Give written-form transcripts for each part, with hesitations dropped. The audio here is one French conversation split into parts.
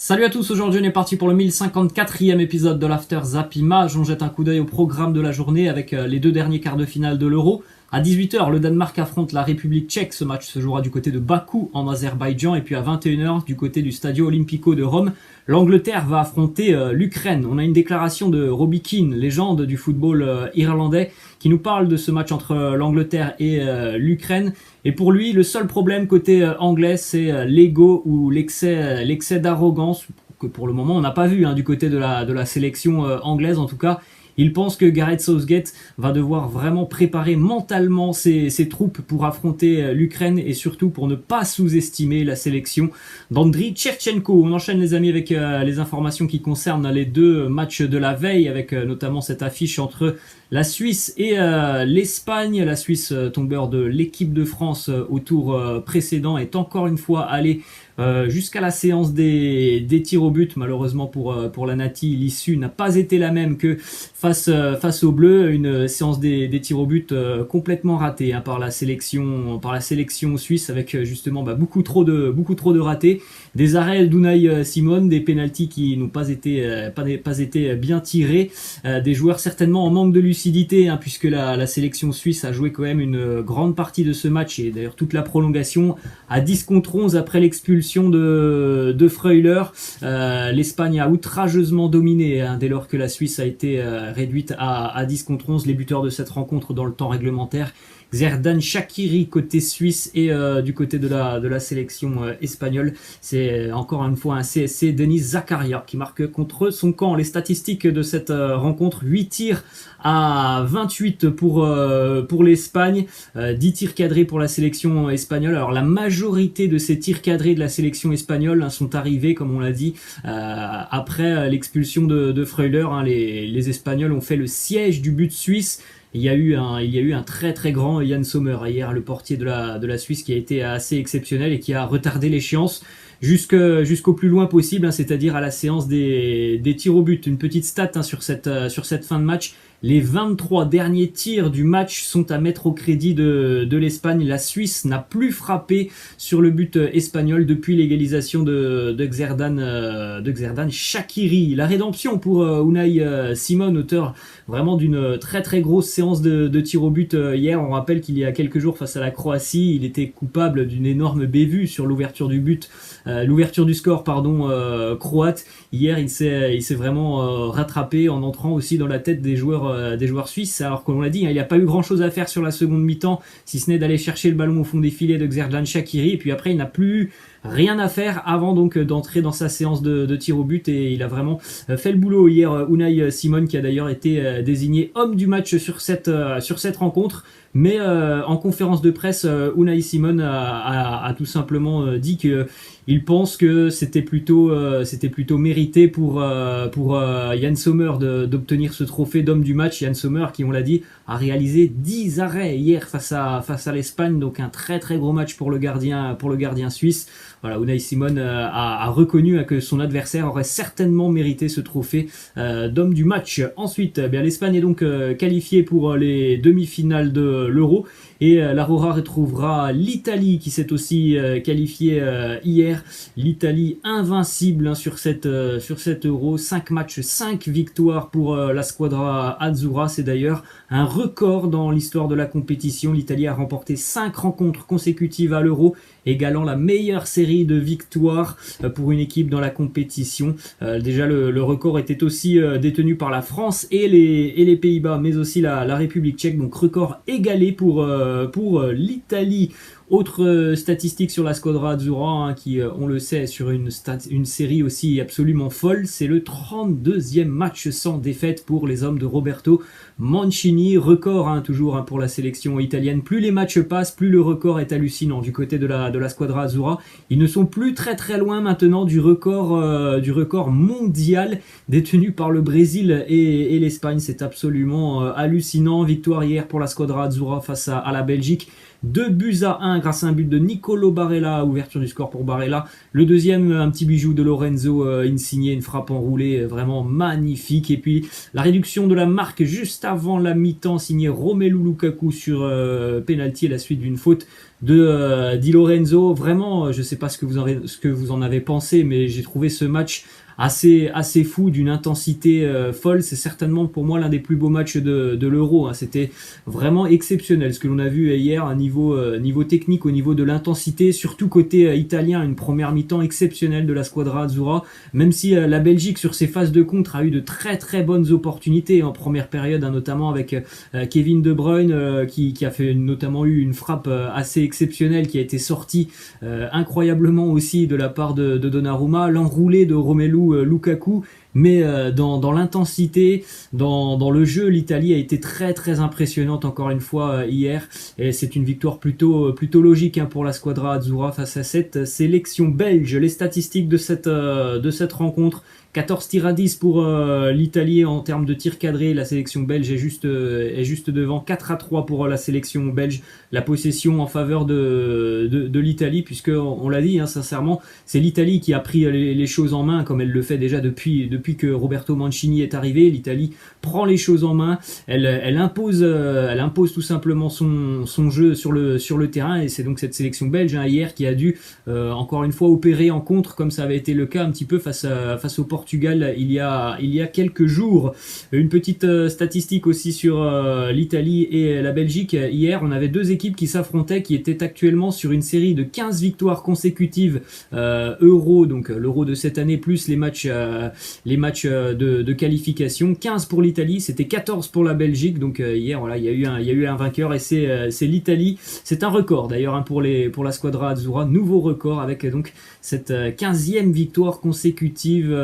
Salut à tous, aujourd'hui on est parti pour le 1054e épisode de l'After Zap Image. On jette un coup d'œil au programme de la journée avec les deux derniers quarts de finale de l'Euro. À 18h, le Danemark affronte la République tchèque. Ce match se jouera du côté de Bakou en Azerbaïdjan. Et puis à 21h, du côté du Stadio Olimpico de Rome, l'Angleterre va affronter l'Ukraine. On a une déclaration de Robbie Keane, légende du football irlandais, qui nous parle de ce match entre l'Angleterre et l'Ukraine. Et pour lui, le seul problème côté anglais, c'est l'ego ou l'excès d'arrogance, que pour le moment on n'a pas vu du côté de la sélection anglaise en tout cas. Il pense que Gareth Southgate va devoir vraiment préparer mentalement ses troupes pour affronter l'Ukraine et surtout pour ne pas sous-estimer la sélection d'Andriy Shevchenko. On enchaîne les amis avec les informations qui concernent les deux matchs de la veille avec notamment cette affiche entre la Suisse et l'Espagne. La Suisse, tombeur de l'équipe de France au tour précédent, est encore une fois allée jusqu'à la séance des tirs au but. Malheureusement pour la Nati, l'issue n'a pas été la même que face aux Bleus. Une séance des tirs au but complètement ratée par la sélection suisse avec justement beaucoup trop de ratés. Des arrêts d'Unai Simon, des pénaltys qui n'ont pas été bien tirés, des joueurs certainement en manque de lucidité puisque la sélection suisse a joué quand même une grande partie de ce match et d'ailleurs toute la prolongation à 10 contre 11 après l'expulsion de Freuler. L'Espagne a outrageusement dominé dès lors que la Suisse a été réduite à 10 contre 11. Les buteurs de cette rencontre dans le temps réglementaire, Xherdan Shaqiri côté suisse et du côté de la sélection espagnole, c'est encore une fois un CSC, Denis Zakaria, qui marque contre son camp. Les statistiques de cette rencontre: 8 tirs à 28 pour l'Espagne, 10 tirs cadrés pour la sélection espagnole. Alors la majorité de ces tirs cadrés de la sélection espagnole sont arrivés, comme on l'a dit, après l'expulsion de Freuler. Les Espagnols ont fait le siège du but suisse. Il y a eu un très très grand Yann Sommer hier, le portier de la Suisse, qui a été assez exceptionnel et qui a retardé l'échéance jusqu'au plus loin possible, c'est-à-dire à la séance des tirs au but. Une petite stat sur cette fin de match: les 23 derniers tirs du match sont à mettre au crédit de l'Espagne. La Suisse n'a plus frappé sur le but espagnol depuis l'égalisation de Xherdan Shaqiri. La rédemption pour Unai Simon, auteur vraiment d'une très très grosse séance de tirs au but hier. On rappelle qu'il y a quelques jours face à la Croatie, il était coupable d'une énorme bévue sur l'ouverture du score croate. Hier, il s'est vraiment rattrapé en entrant aussi dans la tête des joueurs suisses, alors qu'on l'a dit, il n'y a pas eu grand chose à faire sur la seconde mi-temps, si ce n'est d'aller chercher le ballon au fond des filets de Xherdan Shaqiri, et puis après il n'a plus rien à faire avant donc d'entrer dans sa séance de tir au but, et il a vraiment fait le boulot hier, Unai Simon, qui a d'ailleurs été désigné homme du match sur cette rencontre. Mais en conférence de presse, Unai Simon a tout simplement dit que il pense que c'était plutôt mérité pour Yann Sommer d'obtenir ce trophée d'homme du match. Yann Sommer, qui, on l'a dit, a réalisé 10 arrêts hier face à l'Espagne, donc un très très gros match pour le gardien suisse. Voilà, Unai Simon a reconnu que son adversaire aurait certainement mérité ce trophée d'homme du match. Ensuite, l'Espagne est donc qualifiée pour les demi-finales de l'Euro, et l'Aurora retrouvera l'Italie, qui s'est aussi qualifiée hier. L'Italie invincible sur cet Euro, 5 matchs, 5 victoires pour la Squadra Azzurra. C'est d'ailleurs un record dans l'histoire de la compétition. L'Italie a remporté 5 rencontres consécutives à l'Euro, égalant la meilleure série de victoires pour une équipe dans la compétition. Déjà le record était aussi détenu par la France et les Pays-Bas, mais aussi la République tchèque, donc record égalé pour l'Italie. Autre statistique sur la Squadra Azzurra, qui, on le sait, sur une série aussi absolument folle, c'est le 32e match sans défaite pour les hommes de Roberto Mancini. Record toujours pour la sélection italienne. Plus les matchs passent, plus le record est hallucinant du côté de la Squadra Azzurra. Ils ne sont plus très très loin maintenant du record mondial détenu par le Brésil et l'Espagne. C'est absolument hallucinant. Victoire hier pour la Squadra Azzurra face à la Belgique. 2-1 grâce à un but de Nicolo Barella, ouverture du score pour Barella. Le deuxième, un petit bijou de Lorenzo Insigne, une frappe enroulée vraiment magnifique. Et puis la réduction de la marque juste avant la mi-temps, signée Romelu Lukaku sur penalty à la suite d'une faute Di Lorenzo. Vraiment, je sais pas ce que vous en avez pensé, mais j'ai trouvé ce match assez fou, d'une intensité folle. C'est certainement pour moi l'un des plus beaux matchs de l'Euro, hein. C'était vraiment exceptionnel ce que l'on a vu hier, un niveau technique, au niveau de l'intensité, surtout côté italien, une première mi-temps exceptionnelle de la Squadra Azzurra, même si la Belgique sur ses phases de contre a eu de très très bonnes opportunités en première période, hein, notamment avec Kevin De Bruyne qui a fait notamment eu une frappe assez exceptionnelle qui a été sortie incroyablement aussi de la part de Donnarumma, l'enroulé de Romelu Lukaku, mais dans l'intensité, dans le jeu, l'Italie a été très très impressionnante encore une fois hier, et c'est une victoire plutôt logique, hein, pour la Squadra Azzurra face à cette sélection belge. Les statistiques de cette rencontre: 14 tirs à 10 pour l'Italie en termes de tirs cadrés. La sélection belge est juste devant, 4 à 3 pour la sélection belge. La possession en faveur de l'Italie, puisque on l'a dit, hein, sincèrement, c'est l'Italie qui a pris les choses en main, comme elle le fait déjà depuis que Roberto Mancini est arrivé. L'Italie prend les choses en main, elle impose tout simplement son jeu sur le terrain, et c'est donc cette sélection belge, hein, hier, qui a dû encore une fois opérer en contre, comme ça avait été le cas un petit peu face au Portugal il y a quelques jours. Une petite statistique aussi sur l'Italie et la Belgique. Hier, on avait deux équipes qui s'affrontaient, qui étaient actuellement sur une série de 15 victoires consécutives Euro, donc l'Euro de cette année, plus les matchs de qualification. 15 pour l'Italie, c'était 14 pour la Belgique. Donc hier, voilà, il y a eu un vainqueur, et c'est l'Italie. C'est un record d'ailleurs, hein, pour la Squadra Azzurra, nouveau record avec donc cette 15e victoire consécutive,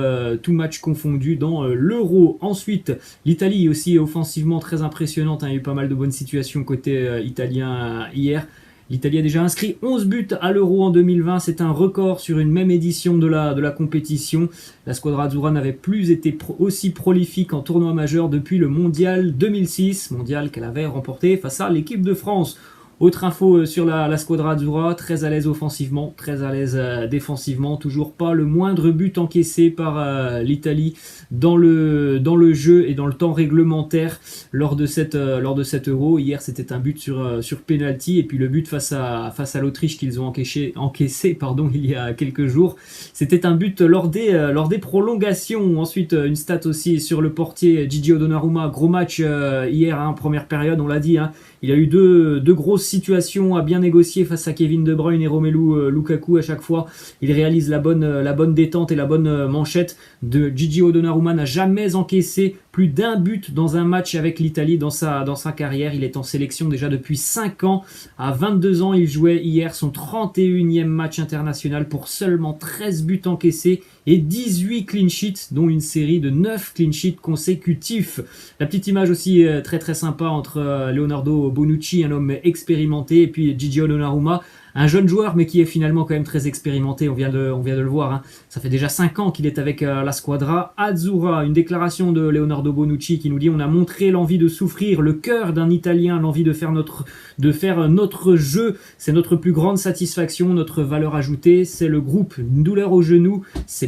tout match confondu, dans l'Euro. Ensuite, l'Italie aussi offensivement très impressionnante, hein. Il y a eu pas mal de bonnes situations côté italien hier. L'Italie a déjà inscrit 11 buts à l'Euro en 2020, c'est un record sur une même édition de la compétition. La Squadra Azzurra n'avait plus été aussi prolifique en tournoi majeur depuis le Mondial 2006, mondial qu'elle avait remporté face à l'équipe de France. Autre info sur la Squadra Azzurra: très à l'aise offensivement, très à l'aise défensivement, toujours pas le moindre but encaissé par l'Italie dans le jeu et dans le temps réglementaire lors de cette Euro. Hier, c'était un but sur penalty, et puis le but face à l'Autriche qu'ils ont encaissé il y a quelques jours, c'était un but lors des prolongations. Ensuite, une stat aussi sur le portier Gigio Donnarumma, gros match hier, hein, première période, on l'a dit, hein. Il a eu deux grosses situations à bien négocier face à Kevin De Bruyne et Romelu Lukaku. À chaque fois, il réalise la bonne détente et la bonne manchette. Gigio Donnarumma n'a jamais encaissé plus d'un but dans un match avec l'Italie dans sa carrière. Il est en sélection déjà depuis 5 ans. À 22 ans, il jouait hier son 31e match international pour seulement 13 buts encaissés et 18 clean sheets, dont une série de 9 clean sheets consécutifs. La petite image aussi très très sympa entre Leonardo Bonucci, un homme expérimenté, et puis Gigio Donnarumma, un jeune joueur mais qui est finalement quand même très expérimenté. On vient de le voir, hein. Ça fait déjà 5 ans qu'il est avec la Squadra Azzurra. Une déclaration de Leonardo Bonucci qui nous dit: on a montré l'envie de souffrir, le cœur d'un Italien, l'envie de faire notre jeu. C'est notre plus grande satisfaction, notre valeur ajoutée. C'est le groupe. Une douleur au genou, ce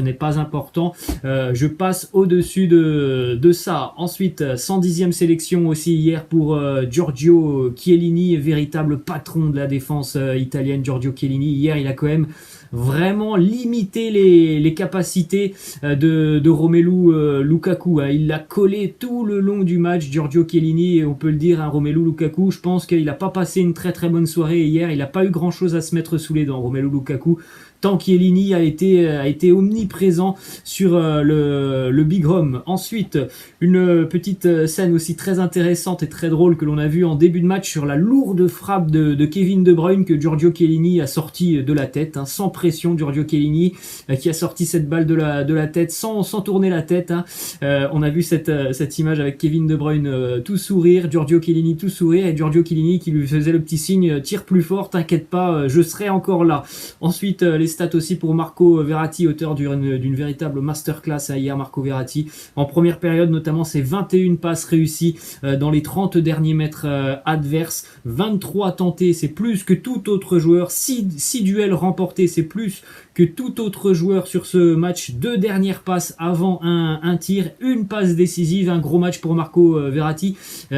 n'est pas important. Je passe au-dessus de ça. Ensuite, 110e sélection aussi hier pour Giorgio Chiellini, véritable patron de la défense italienne. Giorgio Chiellini, hier, il a quand même vraiment limité les capacités de Romelu Lukaku. Il l'a collé tout le long du match, Giorgio Chiellini, et on peut le dire, hein, Romelu Lukaku, je pense qu'il n'a pas passé une très très bonne soirée hier. Il n'a pas eu grand chose à se mettre sous les dents, Romelu Lukaku, tant Chiellini a été omniprésent sur le Big Home. Ensuite, une petite scène aussi très intéressante et très drôle que l'on a vue en début de match sur la lourde frappe de Kevin De Bruyne que Giorgio Chiellini a sorti de la tête, hein, sans pression. Giorgio Chiellini qui a sorti cette balle de la tête sans tourner la tête, hein. On a vu cette image avec Kevin De Bruyne tout sourire, Giorgio Chiellini tout sourire, et Giorgio Chiellini qui lui faisait le petit signe: tire plus fort, t'inquiète pas, je serai encore là. Ensuite, les stats aussi pour Marco Verratti, auteur d'une véritable masterclass hier. Marco Verratti, en première période notamment, c'est 21 passes réussies dans les 30 derniers mètres adverses, 23 tentés, c'est plus que tout autre joueur, 6 duels remportés, c'est plus que tout autre joueur sur ce match. 2 dernières passes avant un tir, une passe décisive, un gros match pour Marco Verratti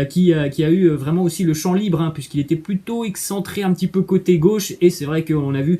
qui a eu vraiment aussi le champ libre puisqu'il était plutôt excentré un petit peu côté gauche, et c'est vrai qu'on a vu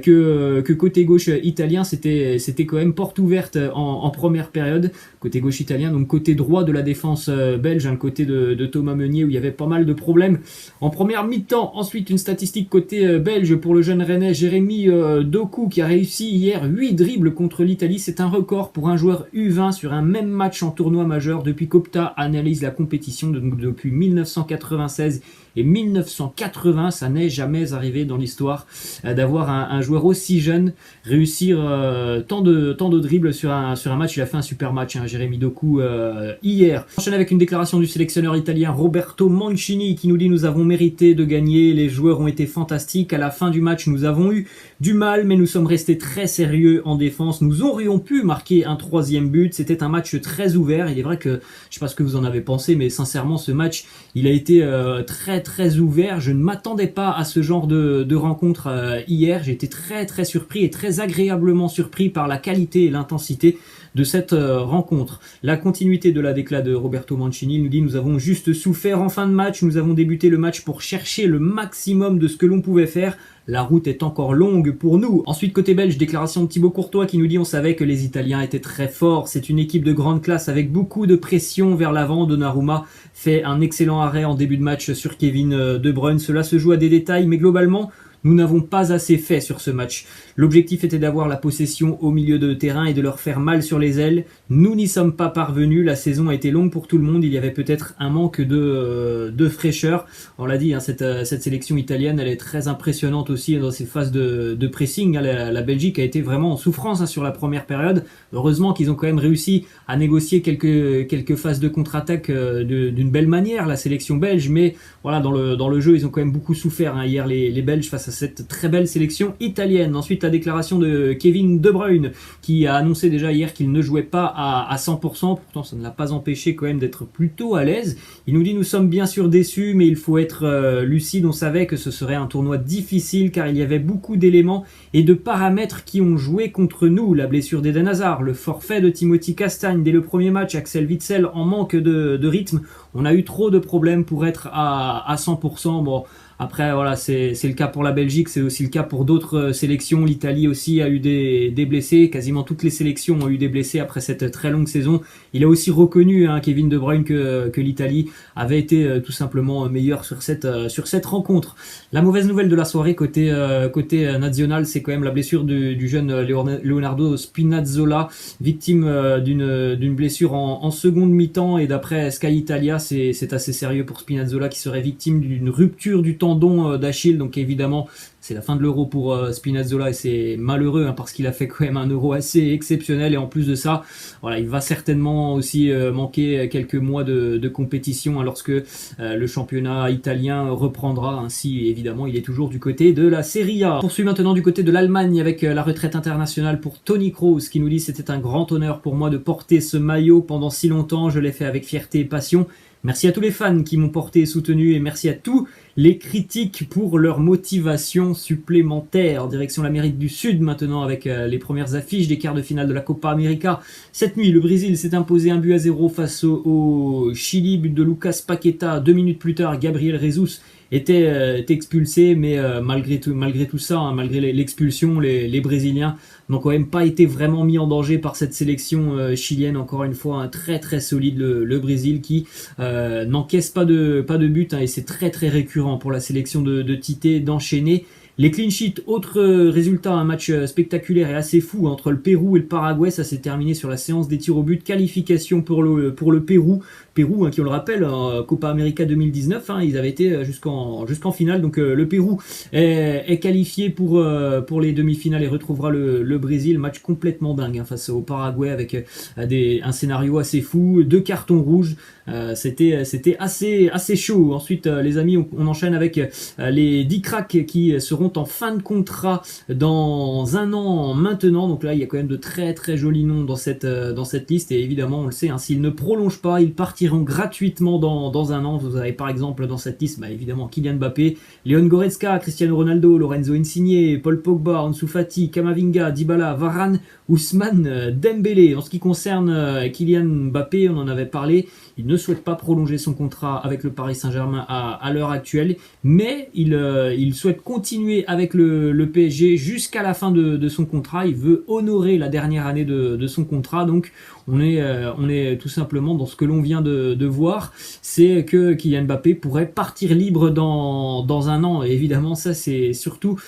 que côté gauche italien c'était quand même porte ouverte en première période, côté gauche italien, donc côté droit de la défense belge, le côté de Thomas Meunier où il y avait pas mal de problèmes en première mi-temps. Ensuite une statistique côté belge pour le jeune Rennais Jérémy Doku qui a réussi hier 8 dribbles contre l'Italie. C'est un record pour un joueur U20 sur un même match en tournoi majeur depuis qu'Opta analyse la compétition, donc depuis 1996 et 1980, ça n'est jamais arrivé dans l'histoire d'avoir un joueur aussi jeune réussir tant de dribbles sur un match. Il a fait un super match, Jérémy Doku, hier. On enchaîne avec une déclaration du sélectionneur italien Roberto Mancini qui nous dit: nous avons mérité de gagner, les joueurs ont été fantastiques. À la fin du match, nous avons eu du mal, mais nous sommes restés très sérieux en défense. Nous aurions pu marquer un 3e but. C'était un match très ouvert. Il est vrai que, je ne sais pas ce que vous en avez pensé, mais sincèrement, ce match, il a été très ouvert. Je ne m'attendais pas à ce genre de rencontre hier. J'ai été très surpris et très agréablement surpris par la qualité et l'intensité de cette rencontre. La continuité de la déclat de Roberto Mancini nous dit: nous avons juste souffert en fin de match, nous avons débuté le match pour chercher le maximum de ce que l'on pouvait faire. La route est encore longue pour nous. Ensuite, côté belge, déclaration de Thibaut Courtois qui nous dit: on savait que les Italiens étaient très forts. C'est une équipe de grande classe avec beaucoup de pression vers l'avant. Donnarumma fait un excellent arrêt en début de match sur Kevin De Bruyne. Cela se joue à des détails, mais globalement, nous n'avons pas assez fait sur ce match. L'objectif était d'avoir la possession au milieu de terrain et de leur faire mal sur les ailes. Nous n'y sommes pas parvenus. La saison a été longue pour tout le monde. Il y avait peut-être un manque de fraîcheur. On l'a dit, cette sélection italienne, elle est très impressionnante aussi dans ses phases de pressing. La Belgique a été vraiment en souffrance sur la première période. Heureusement qu'ils ont quand même réussi à négocier quelques phases de contre-attaque d'une belle manière, la sélection belge. Mais voilà, dans le jeu, ils ont quand même beaucoup souffert hier, les Belges, face à cette très belle sélection italienne. Ensuite, la déclaration de Kevin De Bruyne qui a annoncé déjà hier qu'il ne jouait pas à 100%. Pourtant, ça ne l'a pas empêché quand même d'être plutôt à l'aise. Il nous dit: nous sommes bien sûr déçus, mais il faut être lucide. On savait que ce serait un tournoi difficile car il y avait beaucoup d'éléments et de paramètres qui ont joué contre nous. La blessure d'Eden Hazard, le forfait de Timothy Castagne dès le premier match, Axel Witsel en manque de rythme. On a eu trop de problèmes pour être à 100%. Bon, après, voilà, c'est le cas pour la Belgique, c'est aussi le cas pour d'autres sélections. L'Italie aussi a eu des blessés. Quasiment toutes les sélections ont eu des blessés après cette très longue saison. Il a aussi reconnu, Kevin De Bruyne, que l'Italie avait été tout simplement meilleure sur cette rencontre. La mauvaise nouvelle de la soirée côté national, c'est quand même la blessure du jeune Leonardo Spinazzola, victime d'une blessure en seconde mi-temps. Et d'après Sky Italia, c'est assez sérieux pour Spinazzola qui serait victime d'une rupture du tendon d'Achille. Donc évidemment, c'est la fin de l'Euro pour Spinazzola et c'est malheureux parce qu'il a fait quand même un Euro assez exceptionnel, et en plus de ça, voilà, il va certainement aussi manquer quelques mois de compétition lorsque le championnat italien reprendra. Ainsi, évidemment, il est toujours du côté de la Serie A. On poursuit maintenant du côté de l'Allemagne avec la retraite internationale pour Toni Kroos qui nous dit: c'était un grand honneur pour moi de porter ce maillot pendant si longtemps, je l'ai fait avec fierté et passion. Merci à tous les fans qui m'ont porté et soutenu, et merci à tous les critiques pour leur motivation supplémentaire. En direction l'Amérique du Sud maintenant avec les premières affiches des quarts de finale de la Copa América. Cette nuit, le Brésil s'est imposé 1-0 face au Chili, but de Lucas Paqueta. 2 minutes plus tard, Gabriel Jesus était expulsé, mais malgré tout ça, malgré l'expulsion, les Brésiliens n'ont quand même pas été vraiment mis en danger par cette sélection chilienne. Encore une fois, très solide le Brésil qui n'encaisse pas de but, et c'est très récurrent pour la sélection de Tite d'enchaîner les clean sheets. Autre résultat, un match spectaculaire et assez fou entre le Pérou et le Paraguay. Ça s'est terminé sur la séance des tirs au but. Qualification pour le Pérou, qui, on le rappelle, Copa América 2019, ils avaient été jusqu'en finale. Donc le Pérou est qualifié pour les demi-finales et retrouvera le Brésil. Match complètement dingue face au Paraguay avec un scénario assez fou, 2 cartons rouges. C'était assez chaud. Ensuite, les amis, on enchaîne avec les 10 cracks qui seront en fin de contrat dans 1 an maintenant. Donc là, il y a quand même de très jolis noms dans cette liste, et évidemment, on le sait, s'ils ne prolongent pas, ils partiront partiront gratuitement dans un an. Vous avez par exemple dans cette liste, évidemment, Kylian Mbappé, Leon Goretzka, Cristiano Ronaldo, Lorenzo Insigne, Paul Pogba, Ansu Fati, Camavinga, Dybala, Varane, Ousmane Dembélé. En ce qui concerne Kylian Mbappé, on en avait parlé, il ne souhaite pas prolonger son contrat avec le Paris Saint-Germain à l'heure actuelle, mais il souhaite continuer avec le PSG jusqu'à la fin de son contrat. Il veut honorer la dernière année de son contrat, donc on est tout simplement dans ce que l'on vient de voir, c'est que Kylian Mbappé pourrait partir libre dans un an. Et évidemment, ça c'est surtout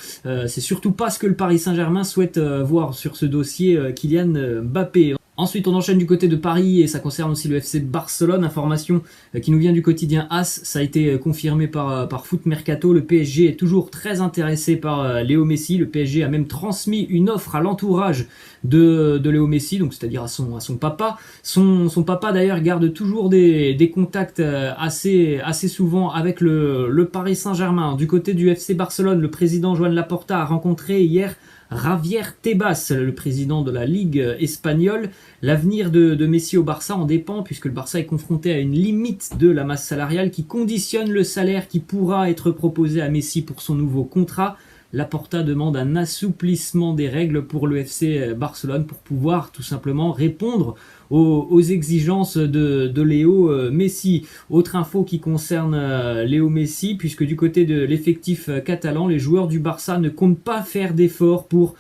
pas ce que le Paris Saint-Germain souhaite voir sur ce dossier Kylian Mbappé. Ensuite, on enchaîne du côté de Paris et ça concerne aussi le FC Barcelone. Information qui nous vient du quotidien AS, ça a été confirmé par Foot Mercato. Le PSG est toujours très intéressé par Léo Messi. Le PSG a même transmis une offre à l'entourage de Léo Messi, donc c'est-à-dire à son papa. Son papa d'ailleurs garde toujours des contacts assez souvent avec le Paris Saint-Germain. Du côté du FC Barcelone, le président Joan Laporta a rencontré hier Javier Tebas, le président de la Ligue espagnole. L'avenir de Messi au Barça en dépend puisque le Barça est confronté à une limite de la masse salariale qui conditionne le salaire qui pourra être proposé à Messi pour son nouveau contrat. Laporta demande un assouplissement des règles pour le FC Barcelone pour pouvoir tout simplement répondre aux exigences de Léo Messi. Autre info qui concerne Léo Messi, puisque du côté de l'effectif catalan, les joueurs du Barça ne comptent pas faire d'efforts pour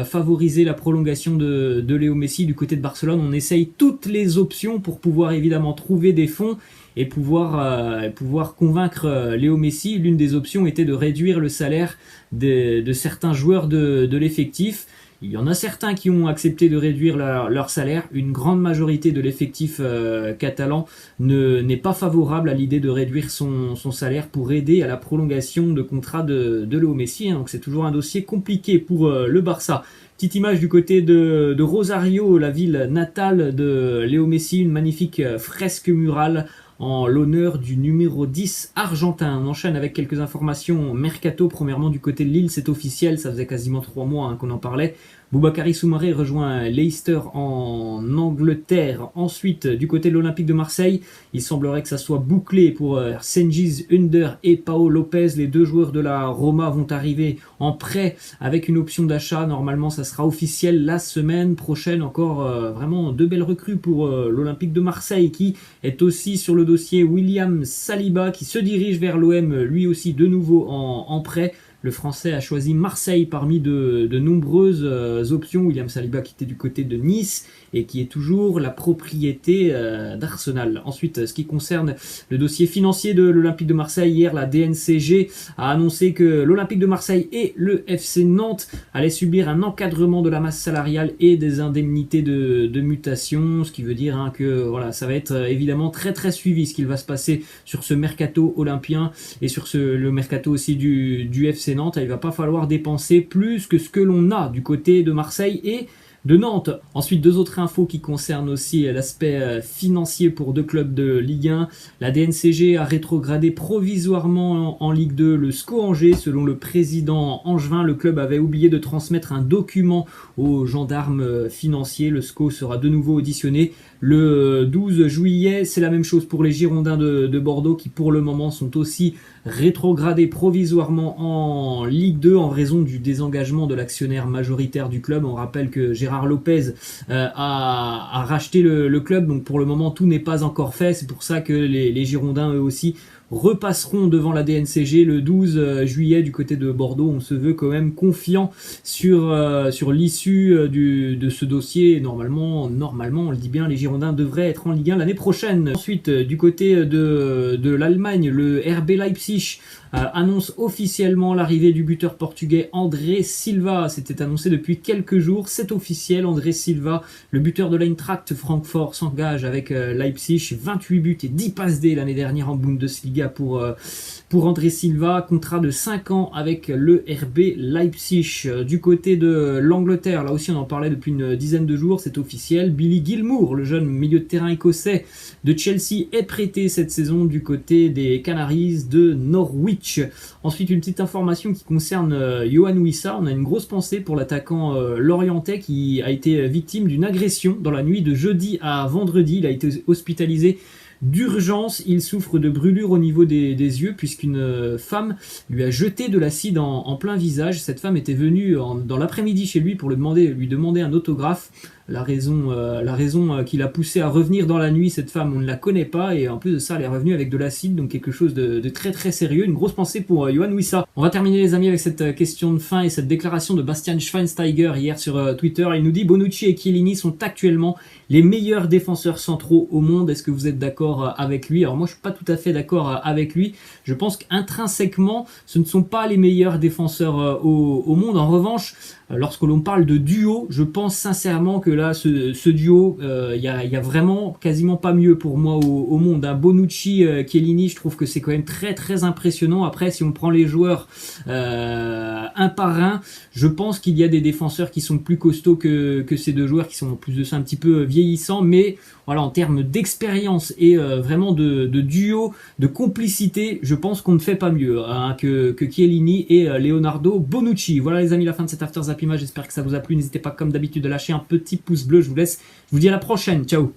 favoriser la prolongation de Léo Messi. Du côté de Barcelone, on essaye toutes les options pour pouvoir évidemment trouver des fonds et pouvoir convaincre Léo Messi. L'une des options était de réduire le salaire de certains joueurs de l'effectif. Il y en a certains qui ont accepté de réduire leur salaire. Une grande majorité de l'effectif catalan n'est pas favorable à l'idée de réduire son salaire pour aider à la prolongation de contrat de Léo Messi. Donc c'est toujours un dossier compliqué pour le Barça. Petite image du côté de Rosario, la ville natale de Léo Messi, une magnifique fresque murale en l'honneur du numéro 10 argentin. On enchaîne avec quelques informations mercato. Premièrement, du côté de Lille, c'est officiel, ça faisait quasiment 3 mois qu'on en parlait. Boubakary Soumaré rejoint Leicester en Angleterre. Ensuite, du côté de l'Olympique de Marseille, il semblerait que ça soit bouclé pour Cengiz Under et Pau Lopez. Les deux joueurs de la Roma vont arriver en prêt avec une option d'achat. Normalement, ça sera officiel la semaine prochaine. Encore vraiment 2 belles recrues pour l'Olympique de Marseille qui est aussi sur le dossier William Saliba qui se dirige vers l'OM, lui aussi de nouveau en prêt. Le Français a choisi Marseille parmi de nombreuses options. William Saliba qui était du côté de Nice et qui est toujours la propriété d'Arsenal. Ensuite, ce qui concerne le dossier financier de l'Olympique de Marseille, hier la DNCG a annoncé que l'Olympique de Marseille et le FC Nantes allaient subir un encadrement de la masse salariale et des indemnités de mutation, ce qui veut dire que voilà, ça va être évidemment très très suivi ce qu'il va se passer sur ce mercato olympien et sur le mercato aussi du FC Nantes. Il va pas falloir dépenser plus que ce que l'on a du côté de Marseille et de Nantes. Ensuite, 2 autres infos qui concernent aussi l'aspect financier pour 2 clubs de Ligue 1. La DNCG a rétrogradé provisoirement en Ligue 2 le SCO Angers. Selon le président angevin, le club avait oublié de transmettre un document aux gendarmes financiers. Le SCO sera de nouveau auditionné le 12 juillet. C'est la même chose pour les Girondins de Bordeaux qui pour le moment sont aussi rétrogradés provisoirement en Ligue 2 en raison du désengagement de l'actionnaire majoritaire du club. On rappelle que Gérard Lopez a racheté le club, donc pour le moment tout n'est pas encore fait. C'est pour ça que les Girondins eux aussi repasseront devant la DNCG le 12 juillet du côté de Bordeaux. On se veut quand même confiant sur l'issue de ce dossier. Normalement, on le dit bien, les Girondins devraient être en Ligue 1 l'année prochaine. Ensuite, du côté de l'Allemagne, le RB Leipzig annonce officiellement l'arrivée du buteur portugais André Silva. C'était annoncé depuis quelques jours, c'est officiel. André Silva, le buteur de l'Eintracht Francfort, s'engage avec Leipzig. 28 buts et 10 passes D l'année dernière en Bundesliga pour André Silva. Contrat de 5 ans avec le RB Leipzig. Du côté de l'Angleterre, là aussi on en parlait depuis une dizaine de jours, c'est officiel. Billy Gilmour, le jeune milieu de terrain écossais de Chelsea, est prêté cette saison du côté des Canaries de Norwich. Ensuite, une petite information qui concerne Yohan Wissa. On a une grosse pensée pour l'attaquant lorientais qui a été victime d'une agression dans la nuit de jeudi à vendredi. Il a été hospitalisé d'urgence. Il souffre de brûlures au niveau des yeux puisqu'une femme lui a jeté de l'acide en plein visage. Cette femme était venue dans l'après-midi chez lui pour lui demander un autographe. La raison qui l'a poussé à revenir dans la nuit, cette femme, on ne la connaît pas, et en plus de ça, elle est revenue avec de l'acide, donc quelque chose de très très sérieux. Une grosse pensée pour Yohan Wissa. On va terminer les amis avec cette question de fin et cette déclaration de Bastian Schweinsteiger hier sur Twitter. Il nous dit: Bonucci et Chiellini sont actuellement les meilleurs défenseurs centraux au monde. Est-ce que vous êtes d'accord avec lui? Alors moi je suis pas tout à fait d'accord avec lui. Je pense qu'intrinsèquement ce ne sont pas les meilleurs défenseurs au monde. En revanche, lorsque l'on parle de duo, je pense sincèrement que là, ce duo, il y a vraiment quasiment pas mieux pour moi au monde. Hein. Bonucci, Chiellini, je trouve que c'est quand même très très impressionnant. Après, si on prend les joueurs un par un, je pense qu'il y a des défenseurs qui sont plus costauds que ces deux joueurs, qui sont en plus de ça un petit peu vieillissants. Mais voilà, en termes d'expérience et vraiment de duo, de complicité, je pense qu'on ne fait pas mieux hein, que Chiellini et Leonardo Bonucci. Voilà les amis, la fin de cet After Zap Image. J'espère que ça vous a plu. N'hésitez pas comme d'habitude à lâcher un petit pouce bleu. Je vous laisse. Je vous dis à la prochaine. Ciao.